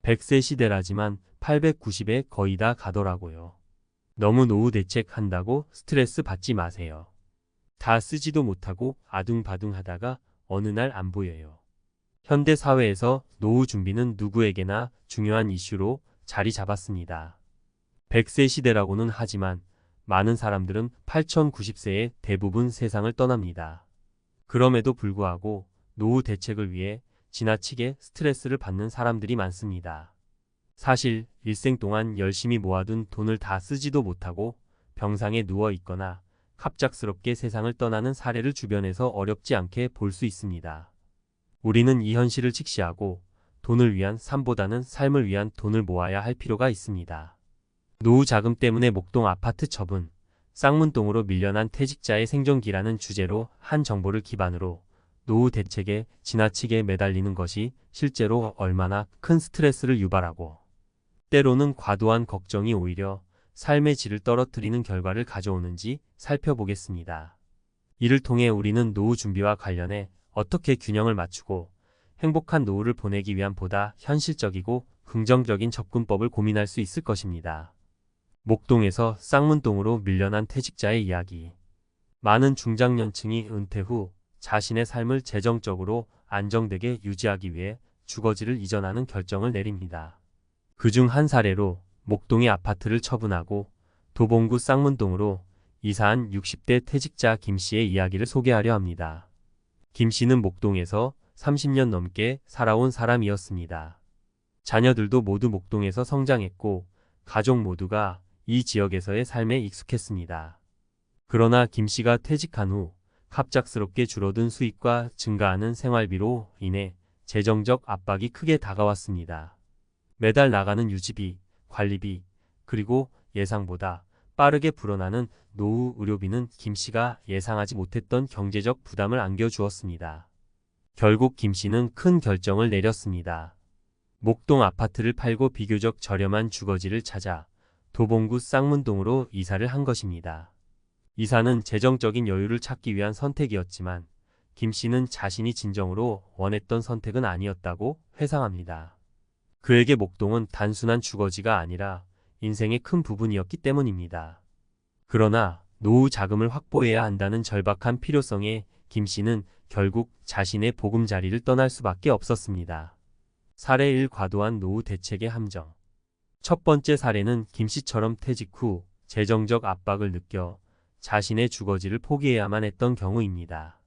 100세 시대라지만 890에 거의 다 가더라고요. 너무 노후 대책한다고 스트레스 받지 마세요. 다 쓰지도 못하고 아둥바둥하다가 어느 날 안 보여요. 현대 사회에서 노후 준비는 누구에게나 중요한 이슈로 자리 잡았습니다. 100세 시대라고는 하지만 많은 사람들은 8090세에 대부분 세상을 떠납니다. 그럼에도 불구하고 노후 대책을 위해 지나치게 스트레스를 받는 사람들이 많습니다. 사실 일생 동안 열심히 모아둔 돈을 다 쓰지도 못하고 병상에 누워 있거나 갑작스럽게 세상을 떠나는 사례를 주변에서 어렵지 않게 볼 수 있습니다. 우리는 이 현실을 직시하고 돈을 위한 삶보다는 삶을 위한 돈을 모아야 할 필요가 있습니다. 노후 자금 때문에 목동 아파트 처분, 쌍문동으로 밀려난 퇴직자의 생존기라는 주제로 한 정보를 기반으로 노후 대책에 지나치게 매달리는 것이 실제로 얼마나 큰 스트레스를 유발하고 때로는 과도한 걱정이 오히려 삶의 질을 떨어뜨리는 결과를 가져오는지 살펴보겠습니다. 이를 통해 우리는 노후 준비와 관련해 어떻게 균형을 맞추고 행복한 노후를 보내기 위한 보다 현실적이고 긍정적인 접근법을 고민할 수 있을 것입니다. 목동에서 쌍문동으로 밀려난 퇴직자의 이야기. 많은 중장년층이 은퇴 후 자신의 삶을 재정적으로 안정되게 유지하기 위해 주거지를 이전하는 결정을 내립니다. 그중 한 사례로 목동의 아파트를 처분하고 도봉구 쌍문동으로 이사한 60대 퇴직자 김 씨의 이야기를 소개하려 합니다. 김 씨는 목동에서 30년 넘게 살아온 사람이었습니다. 자녀들도 모두 목동에서 성장했고 가족 모두가 이 지역에서의 삶에 익숙했습니다. 그러나 김 씨가 퇴직한 후 갑작스럽게 줄어든 수입과 증가하는 생활비로 인해 재정적 압박이 크게 다가왔습니다. 매달 나가는 유지비, 관리비, 그리고 예상보다 빠르게 불어나는 노후 의료비는 김 씨가 예상하지 못했던 경제적 부담을 안겨주었습니다. 결국 김 씨는 큰 결정을 내렸습니다. 목동 아파트를 팔고 비교적 저렴한 주거지를 찾아 도봉구 쌍문동으로 이사를 한 것입니다. 이사는 재정적인 여유를 찾기 위한 선택이었지만 김 씨는 자신이 진정으로 원했던 선택은 아니었다고 회상합니다. 그에게 목동은 단순한 주거지가 아니라 인생의 큰 부분이었기 때문입니다. 그러나 노후 자금을 확보해야 한다는 절박한 필요성에 김 씨는 결국 자신의 보금자리를 떠날 수밖에 없었습니다. 사례 1. 과도한 노후 대책의 함정. 첫 번째 사례는 김 씨처럼 퇴직 후 재정적 압박을 느껴 자신의 주거지를 포기해야만 했던 경우입니다.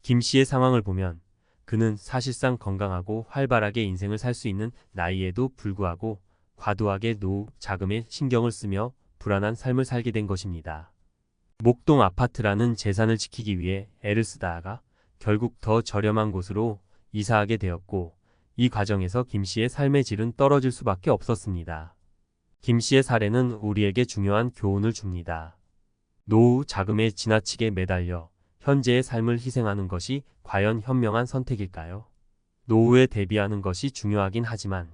김 씨의 상황을 보면 그는 사실상 건강하고 활발하게 인생을 살 수 있는 나이에도 불구하고 과도하게 노후 자금에 신경을 쓰며 불안한 삶을 살게 된 것입니다. 목동 아파트라는 재산을 지키기 위해 애를 쓰다가 결국 더 저렴한 곳으로 이사하게 되었고 이 과정에서 김 씨의 삶의 질은 떨어질 수밖에 없었습니다. 김 씨의 사례는 우리에게 중요한 교훈을 줍니다. 노후 자금에 지나치게 매달려 현재의 삶을 희생하는 것이 과연 현명한 선택일까요? 노후에 대비하는 것이 중요하긴 하지만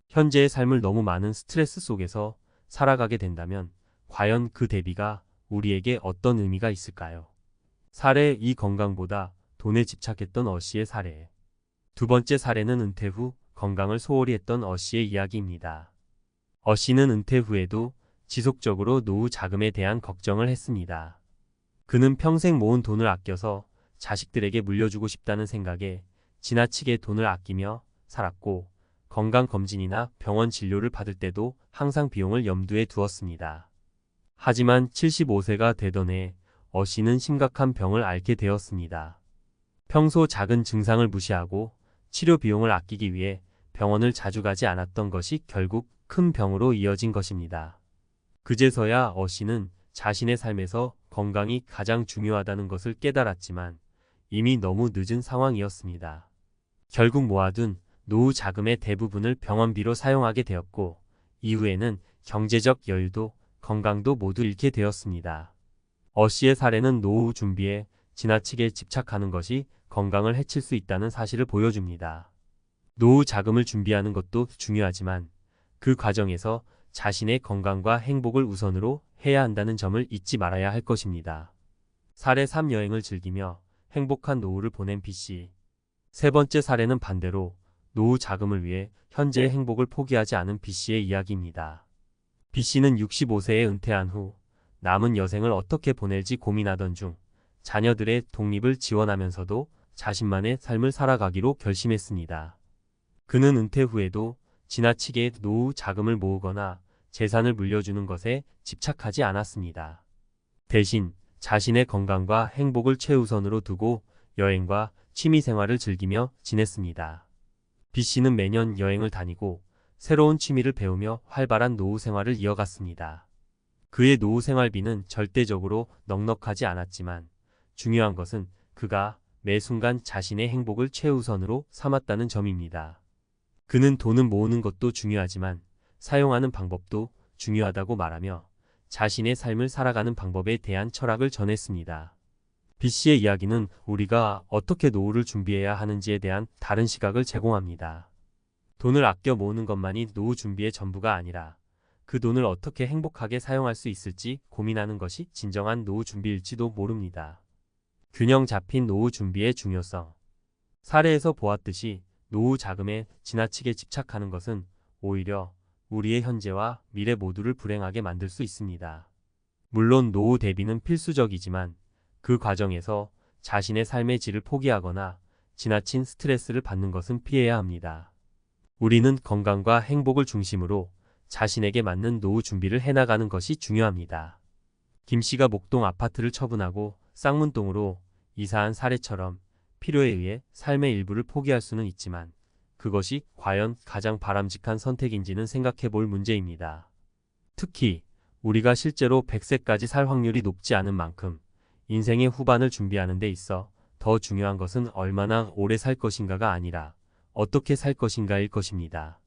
현재의 삶을 너무 많은 스트레스 속에서 살아가게 된다면 과연 그 대비가 우리에게 어떤 의미가 있을까요? 사례 2. 건강보다 돈에 집착했던 어 씨의 사례. 두 번째 사례는 은퇴 후 건강을 소홀히 했던 어 씨의 이야기입니다. 어 씨는 은퇴 후에도 지속적으로 노후 자금에 대한 걱정을 했습니다. 그는 평생 모은 돈을 아껴서 자식들에게 물려주고 싶다는 생각에 지나치게 돈을 아끼며 살았고 건강검진이나 병원 진료를 받을 때도 항상 비용을 염두에 두었습니다. 하지만 75세가 되던 해 어 씨는 심각한 병을 앓게 되었습니다. 평소 작은 증상을 무시하고 치료 비용을 아끼기 위해 병원을 자주 가지 않았던 것이 결국 큰 병으로 이어진 것입니다. 그제서야 어 씨는 자신의 삶에서 건강이 가장 중요하다는 것을 깨달았지만 이미 너무 늦은 상황이었습니다. 결국 모아둔 노후 자금의 대부분을 병원비로 사용하게 되었고 이후에는 경제적 여유도 건강도 모두 잃게 되었습니다. 어 씨의 사례는 노후 준비에 지나치게 집착하는 것이 건강을 해칠 수 있다는 사실을 보여줍니다. 노후 자금을 준비하는 것도 중요하지만 그 과정에서 자신의 건강과 행복을 우선으로 해야 한다는 점을 잊지 말아야 할 것입니다. 사례 3. 여행을 즐기며 행복한 노후를 보낸 B 씨. 세 번째 사례는 반대로 노후 자금을 위해 현재의 행복을 포기하지 않은 B씨의 이야기입니다. B씨는 65세에 은퇴한 후 남은 여생을 어떻게 보낼지 고민하던 중 자녀들의 독립을 지원하면서도 자신만의 삶을 살아가기로 결심했습니다. 그는 은퇴 후에도 지나치게 노후 자금을 모으거나 재산을 물려주는 것에 집착하지 않았습니다. 대신 자신의 건강과 행복을 최우선으로 두고 여행과 취미 생활을 즐기며 지냈습니다. B씨는 매년 여행을 다니고 새로운 취미를 배우며 활발한 노후 생활을 이어갔습니다. 그의 노후 생활비는 절대적으로 넉넉하지 않았지만 중요한 것은 그가 매 순간 자신의 행복을 최우선으로 삼았다는 점입니다. 그는 돈을 모으는 것도 중요하지만 사용하는 방법도 중요하다고 말하며 자신의 삶을 살아가는 방법에 대한 철학을 전했습니다. B씨의 이야기는 우리가 어떻게 노후를 준비해야 하는지에 대한 다른 시각을 제공합니다. 돈을 아껴 모으는 것만이 노후 준비의 전부가 아니라 그 돈을 어떻게 행복하게 사용할 수 있을지 고민하는 것이 진정한 노후 준비일지도 모릅니다. 균형 잡힌 노후 준비의 중요성. 사례에서 보았듯이 노후 자금에 지나치게 집착하는 것은 오히려 우리의 현재와 미래 모두를 불행하게 만들 수 있습니다. 물론 노후 대비는 필수적이지만 그 과정에서 자신의 삶의 질을 포기하거나 지나친 스트레스를 받는 것은 피해야 합니다. 우리는 건강과 행복을 중심으로 자신에게 맞는 노후 준비를 해나가는 것이 중요합니다. 김씨가 목동 아파트를 처분하고 쌍문동으로 이사한 사례처럼 필요에 의해 삶의 일부를 포기할 수는 있지만 그것이 과연 가장 바람직한 선택인지는 생각해 볼 문제입니다. 특히 우리가 실제로 100세까지 살 확률이 높지 않은 만큼 인생의 후반을 준비하는 데 있어 더 중요한 것은 얼마나 오래 살 것인가가 아니라 어떻게 살 것인가일 것입니다.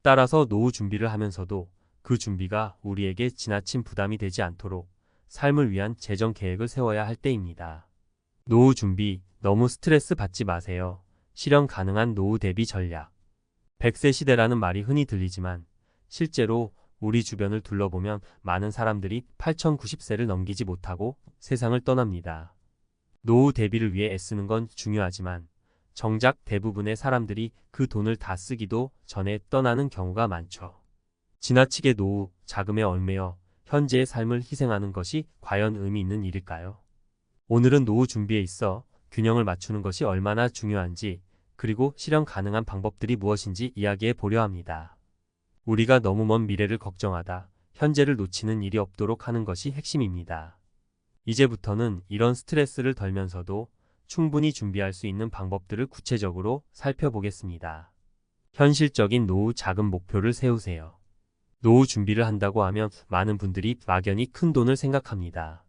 따라서 노후 준비를 하면서도 그 준비가 우리에게 지나친 부담이 되지 않도록 삶을 위한 재정 계획을 세워야 할 때입니다. 노후 준비, 너무 스트레스 받지 마세요. 실현 가능한 노후 대비 전략. 100세 시대라는 말이 흔히 들리지만 실제로 우리 주변을 둘러보면 많은 사람들이 8090세를 넘기지 못하고 세상을 떠납니다. 노후 대비를 위해 애쓰는 건 중요하지만 정작 대부분의 사람들이 그 돈을 다 쓰기도 전에 떠나는 경우가 많죠. 지나치게 노후 자금에 얽매여 현재의 삶을 희생하는 것이 과연 의미 있는 일일까요? 오늘은 노후 준비에 있어 균형을 맞추는 것이 얼마나 중요한지 그리고 실현 가능한 방법들이 무엇인지 이야기해 보려 합니다. 우리가 너무 먼 미래를 걱정하다 현재를 놓치는 일이 없도록 하는 것이 핵심입니다. 이제부터는 이런 스트레스를 덜면서도 충분히 준비할 수 있는 방법들을 구체적으로 살펴보겠습니다. 현실적인 노후 자금 목표를 세우세요. 노후 준비를 한다고 하면 많은 분들이 막연히 큰 돈을 생각합니다.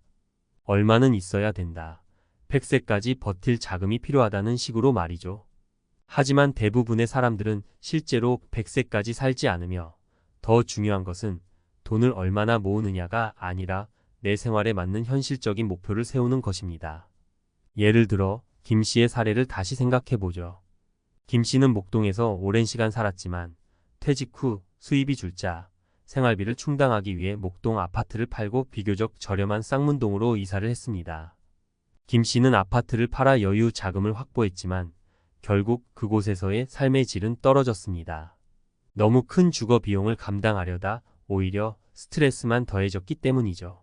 얼마는 있어야 된다. 100세까지 버틸 자금이 필요하다는 식으로 말이죠. 하지만 대부분의 사람들은 실제로 100세까지 살지 않으며 더 중요한 것은 돈을 얼마나 모으느냐가 아니라 내 생활에 맞는 현실적인 목표를 세우는 것입니다. 예를 들어 김씨의 사례를 다시 생각해보죠. 김씨는 목동에서 오랜 시간 살았지만 퇴직 후 수입이 줄자 생활비를 충당하기 위해 목동 아파트를 팔고 비교적 저렴한 쌍문동으로 이사를 했습니다. 김씨는 아파트를 팔아 여유 자금을 확보했지만 결국 그곳에서의 삶의 질은 떨어졌습니다. 너무 큰 주거 비용을 감당하려다 오히려 스트레스만 더해졌기 때문이죠.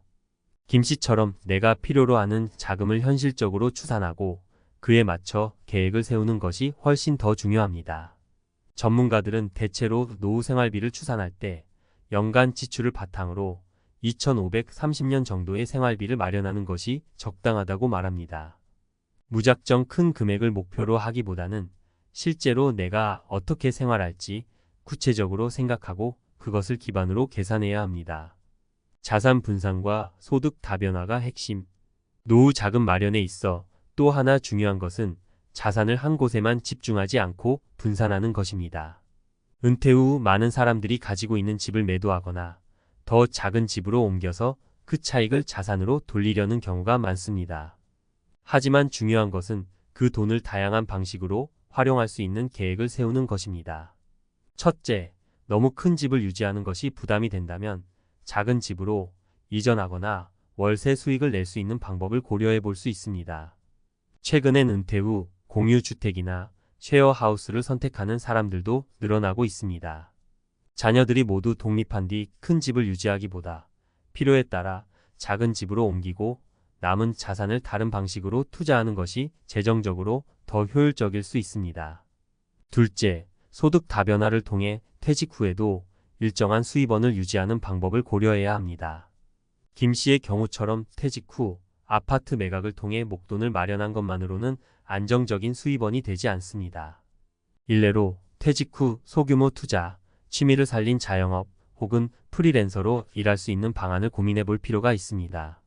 김씨처럼 내가 필요로 하는 자금을 현실적으로 추산하고 그에 맞춰 계획을 세우는 것이 훨씬 더 중요합니다. 전문가들은 대체로 노후 생활비를 추산할 때 연간 지출을 바탕으로 2530년 정도의 생활비를 마련하는 것이 적당하다고 말합니다. 무작정 큰 금액을 목표로 하기보다는 실제로 내가 어떻게 생활할지 구체적으로 생각하고 그것을 기반으로 계산해야 합니다. 자산 분산과 소득 다변화가 핵심. 노후 자금 마련에 있어 또 하나 중요한 것은 자산을 한 곳에만 집중하지 않고 분산하는 것입니다. 은퇴 후 많은 사람들이 가지고 있는 집을 매도하거나 더 작은 집으로 옮겨서 그 차익을 자산으로 돌리려는 경우가 많습니다. 하지만 중요한 것은 그 돈을 다양한 방식으로 활용할 수 있는 계획을 세우는 것입니다. 첫째, 너무 큰 집을 유지하는 것이 부담이 된다면 작은 집으로 이전하거나 월세 수익을 낼 수 있는 방법을 고려해 볼 수 있습니다. 최근엔 은퇴 후 공유주택이나 쉐어하우스를 선택하는 사람들도 늘어나고 있습니다. 자녀들이 모두 독립한 뒤 큰 집을 유지하기보다 필요에 따라 작은 집으로 옮기고 남은 자산을 다른 방식으로 투자하는 것이 재정적으로 더 효율적일 수 있습니다. 둘째, 소득 다변화를 통해 퇴직 후에도 일정한 수입원을 유지하는 방법을 고려해야 합니다. 김 씨의 경우처럼 퇴직 후 아파트 매각을 통해 목돈을 마련한 것만으로는 안정적인 수입원이 되지 않습니다. 일례로 퇴직 후 소규모 투자, 취미를 살린 자영업 혹은 프리랜서로 일할 수 있는 방안을 고민해 볼 필요가 있습니다.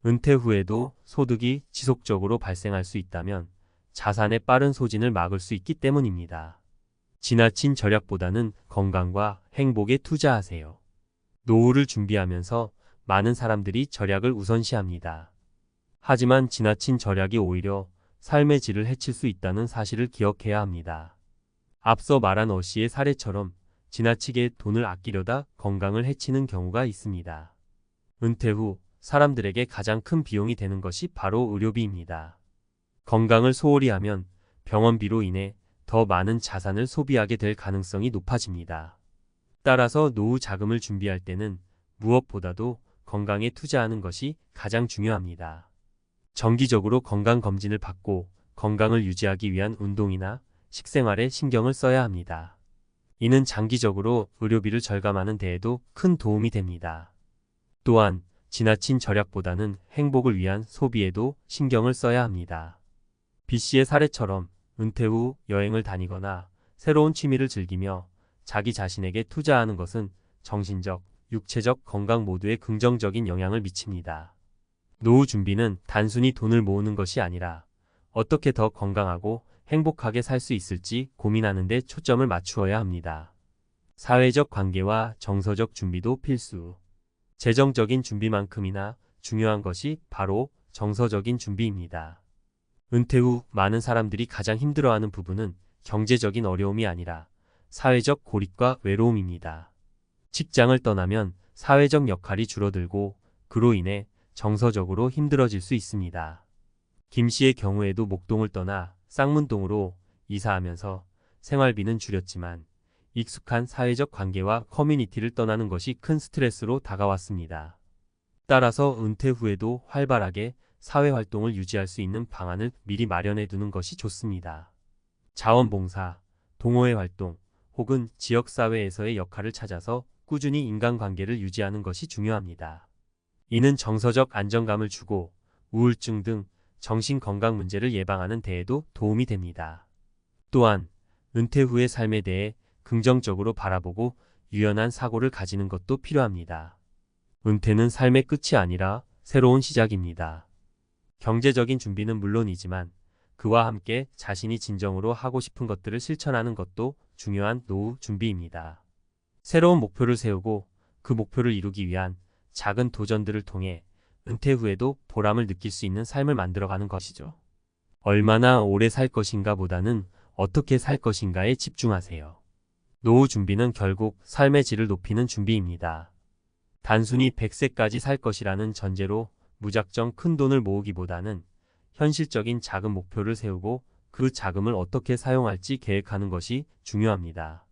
은퇴 후에도 소득이 지속적으로 발생할 수 있다면 자산의 빠른 소진을 막을 수 있기 때문입니다. 지나친 절약보다는 건강과 행복에 투자하세요. 노후를 준비하면서 많은 사람들이 절약을 우선시합니다. 하지만 지나친 절약이 오히려 삶의 질을 해칠 수 있다는 사실을 기억해야 합니다. 앞서 말한 어 씨의 사례처럼 지나치게 돈을 아끼려다 건강을 해치는 경우가 있습니다. 은퇴 후 사람들에게 가장 큰 비용이 되는 것이 바로 의료비입니다. 건강을 소홀히 하면 병원비로 인해 더 많은 자산을 소비하게 될 가능성이 높아집니다. 따라서 노후 자금을 준비할 때는 무엇보다도 건강에 투자하는 것이 가장 중요합니다. 정기적으로 건강검진을 받고 건강을 유지하기 위한 운동이나 식생활에 신경을 써야 합니다. 이는 장기적으로 의료비를 절감하는 데에도 큰 도움이 됩니다. 또한 지나친 절약보다는 행복을 위한 소비에도 신경을 써야 합니다. B 씨의 사례처럼 은퇴 후 여행을 다니거나 새로운 취미를 즐기며 자기 자신에게 투자하는 것은 정신적, 육체적 건강 모두에 긍정적인 영향을 미칩니다. 노후 준비는 단순히 돈을 모으는 것이 아니라 어떻게 더 건강하고 행복하게 살 수 있을지 고민하는 데 초점을 맞추어야 합니다. 사회적 관계와 정서적 준비도 필수. 재정적인 준비만큼이나 중요한 것이 바로 정서적인 준비입니다. 은퇴 후 많은 사람들이 가장 힘들어하는 부분은 경제적인 어려움이 아니라 사회적 고립과 외로움입니다. 직장을 떠나면 사회적 역할이 줄어들고 그로 인해 정서적으로 힘들어질 수 있습니다. 김 씨의 경우에도 목동을 떠나 쌍문동으로 이사하면서 생활비는 줄였지만 익숙한 사회적 관계와 커뮤니티를 떠나는 것이 큰 스트레스로 다가왔습니다. 따라서 은퇴 후에도 활발하게 사회활동을 유지할 수 있는 방안을 미리 마련해 두는 것이 좋습니다. 자원봉사, 동호회 활동 혹은 지역사회에서의 역할을 찾아서 꾸준히 인간관계를 유지하는 것이 중요합니다. 이는 정서적 안정감을 주고 우울증 등 정신건강 문제를 예방하는 데에도 도움이 됩니다. 또한 은퇴 후의 삶에 대해 긍정적으로 바라보고 유연한 사고를 가지는 것도 필요합니다. 은퇴는 삶의 끝이 아니라 새로운 시작입니다. 경제적인 준비는 물론이지만 그와 함께 자신이 진정으로 하고 싶은 것들을 실천하는 것도 중요한 노후 준비입니다. 새로운 목표를 세우고 그 목표를 이루기 위한 작은 도전들을 통해 은퇴 후에도 보람을 느낄 수 있는 삶을 만들어가는 것이죠. 얼마나 오래 살 것인가 보다는 어떻게 살 것인가에 집중하세요. 노후 준비는 결국 삶의 질을 높이는 준비입니다. 단순히 100세까지 살 것이라는 전제로 무작정 큰 돈을 모으기보다는 현실적인 작은 목표를 세우고 그 자금을 어떻게 사용할지 계획하는 것이 중요합니다.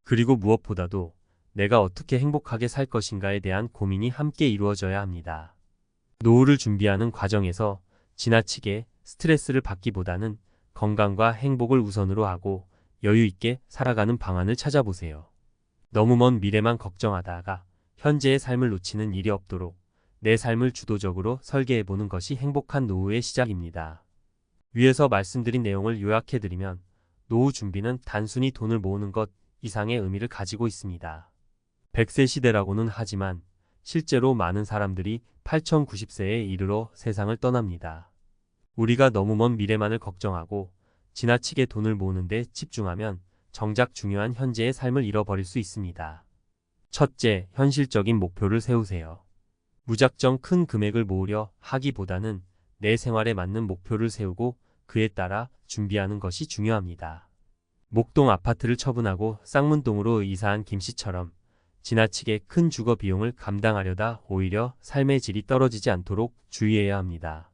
그리고 무엇보다도 내가 어떻게 행복하게 살 것인가에 대한 고민이 함께 이루어져야 합니다. 노후를 준비하는 과정에서 지나치게 스트레스를 받기보다는 건강과 행복을 우선으로 하고 여유 있게 살아가는 방안을 찾아보세요. 너무 먼 미래만 걱정하다가 현재의 삶을 놓치는 일이 없도록 내 삶을 주도적으로 설계해보는 것이 행복한 노후의 시작입니다. 위에서 말씀드린 내용을 요약해드리면 노후 준비는 단순히 돈을 모으는 것 이상의 의미를 가지고 있습니다. 100세 시대라고는 하지만 실제로 많은 사람들이 8090세에 이르러 세상을 떠납니다. 우리가 너무 먼 미래만을 걱정하고 지나치게 돈을 모으는 데 집중하면 정작 중요한 현재의 삶을 잃어버릴 수 있습니다. 첫째, 현실적인 목표를 세우세요. 무작정 큰 금액을 모으려 하기보다는 내 생활에 맞는 목표를 세우고 그에 따라 준비하는 것이 중요합니다. 목동 아파트를 처분하고 쌍문동으로 이사한 김 씨처럼 지나치게 큰 주거 비용을 감당하려다 오히려 삶의 질이 떨어지지 않도록 주의해야 합니다.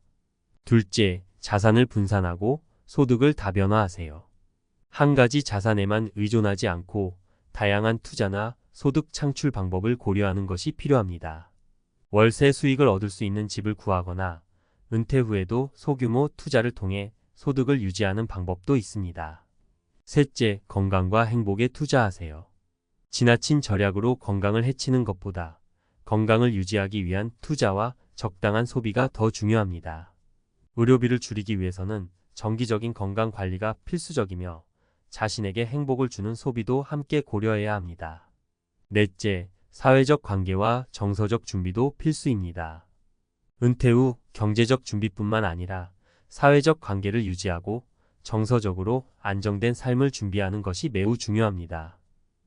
둘째, 자산을 분산하고 소득을 다변화하세요. 한 가지 자산에만 의존하지 않고 다양한 투자나 소득 창출 방법을 고려하는 것이 필요합니다. 월세 수익을 얻을 수 있는 집을 구하거나 은퇴 후에도 소규모 투자를 통해 소득을 유지하는 방법도 있습니다. 셋째, 건강과 행복에 투자하세요. 지나친 절약으로 건강을 해치는 것보다 건강을 유지하기 위한 투자와 적당한 소비가 더 중요합니다. 의료비를 줄이기 위해서는 정기적인 건강 관리가 필수적이며 자신에게 행복을 주는 소비도 함께 고려해야 합니다. 넷째, 사회적 관계와 정서적 준비도 필수입니다. 은퇴 후 경제적 준비뿐만 아니라 사회적 관계를 유지하고 정서적으로 안정된 삶을 준비하는 것이 매우 중요합니다.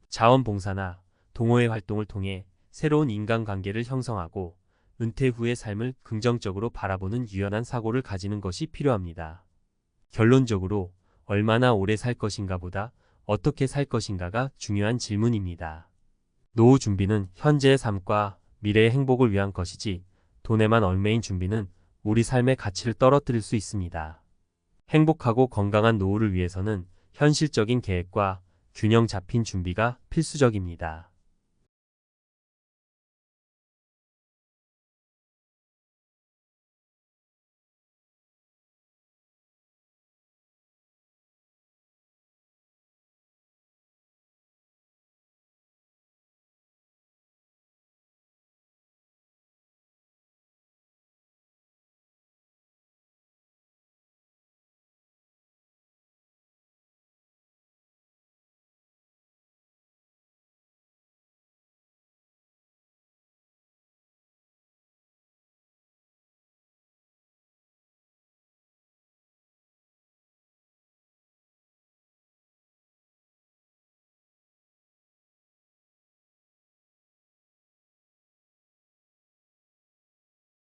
자원봉사나 동호회 활동을 통해 새로운 인간관계를 형성하고 은퇴 후의 삶을 긍정적으로 바라보는 유연한 사고를 가지는 것이 필요합니다. 결론적으로 얼마나 오래 살 것인가 보다 어떻게 살 것인가가 중요한 질문입니다. 노후 준비는 현재의 삶과 미래의 행복을 위한 것이지 돈에만 얽매인 준비는 우리 삶의 가치를 떨어뜨릴 수 있습니다. 행복하고 건강한 노후를 위해서는 현실적인 계획과 균형 잡힌 준비가 필수적입니다.